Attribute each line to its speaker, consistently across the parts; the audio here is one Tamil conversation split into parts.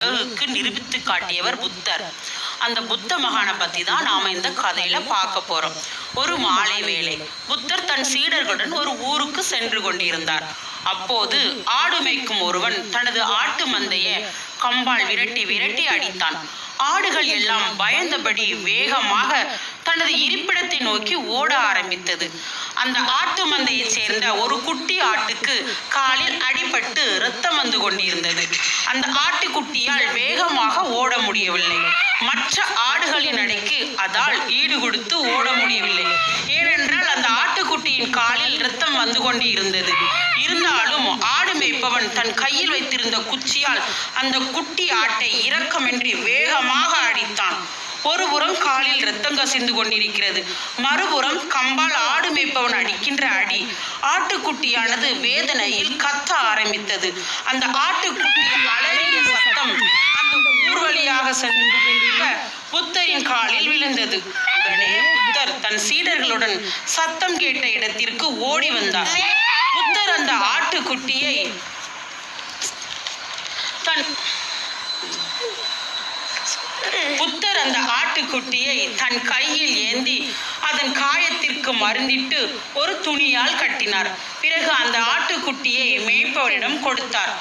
Speaker 1: நிரூபித்து காட்டியவர் புத்தர். அந்த புத்த மகானை பத்தி தான் நாம இந்த கதையில பார்க்க போறோம். ஒரு மாலை வேளை புத்தர் தன் சீடர்களுடன் ஒரு ஊருக்கு சென்று கொண்டிருந்தார். அப்போது ஆடு மேய்க்கும் ஒருவன் தனது ஆட்டு மந்தையை கம்பால் விரட்டி விரட்டி அடித்தான். ஆடுகள் எல்லாம் பயந்தபடி வேகமாக தனது இருப்பிடத்தை நோக்கி ஓட ஆரம்பித்தது. அந்த ஆட்டு மந்தையை சேர்ந்த ஒரு குட்டி ஆட்டுக்கு காலில் அடிபட்டு இரத்தம் வந்து கொண்டிருந்தது. அந்த ஆட்டுக்குட்டியால் வேகமாக ஓட முடியவில்லை. மற்ற ஆடுகளின் அடைக்கு அதால் ஈடு கொடுத்து ஓட முடியவில்லை. ஏனென்றால் அந்த ஆட்டுக்குட்டியின் காலில் இரத்தம் வந்து கொண்டு இருந்தது. இருந்தாலும் ஆடு மேய்ப்பவன் தன் கையில் வைத்திருந்த குச்சியால் அந்த குட்டி ஆட்டை இரக்கமின்றி வேகமாக அடித்தான். ஒருபுறம் காலில் இரத்தம் கசிந்து கொண்டிருக்கிறது, மறுபுறம் கம்பால் ஆடு மேய்ப்பவன் அடிக்கின்ற அடி. ஆட்டுக்குட்டியானது வேதனையில் கத்த ஆரம்பித்தது. அந்த ஆட்டுக்குட்டி அலறிய சத்தம் அந்த ஊர் வழியாக சென்று புத்தரின் காலில் விழுந்தது. உடனே புத்தர் தன் சீடர்களுடன் சத்தம் கேட்ட இடத்திற்கு ஓடி வந்தார். புத்தர் அந்த ஆட்டுக்குட்டியை தன் கையில் ஏந்தி அதன் காயத்திற்கு மருந்திட்டு ஒரு துணியால் கட்டினார். பிறகு அந்த ஆட்டுக்குட்டியை மேய்ப்பவரிடம் கொடுத்தார்.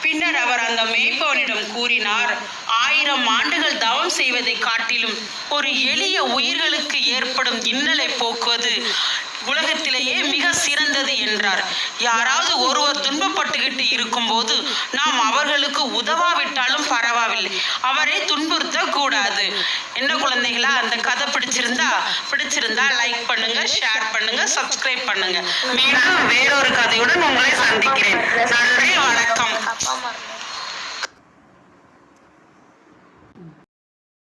Speaker 1: பின்னர் அவர் அந்த மேய்ப்பவனிடம் கூறினார், 1000 ஆண்டுகள் தவம் செய்வதை காட்டிலும் ஒரு எளிய உயிர்களுக்கு ஏற்படும் இன்னலை போக்குவது உலகத்திலேயே மிக சிறந்தது என்றார். யாராவது ஒருவர் துன்பப்பட்டுக்கிட்டு இருக்கும்போது நாம் அவர்களுக்கு உதவாவிட்டாலும் பரவாயில்லை, அவரை துன்புறுத்த கூடாது. என்ன குழந்தைகளா, அந்த கதை பிடிச்சிருந்தா லைக் பண்ணுங்க, ஷேர் பண்ணுங்க, சப்ஸ்கிரைப் பண்ணுங்க. மீண்டும் வேறொரு கதையோடு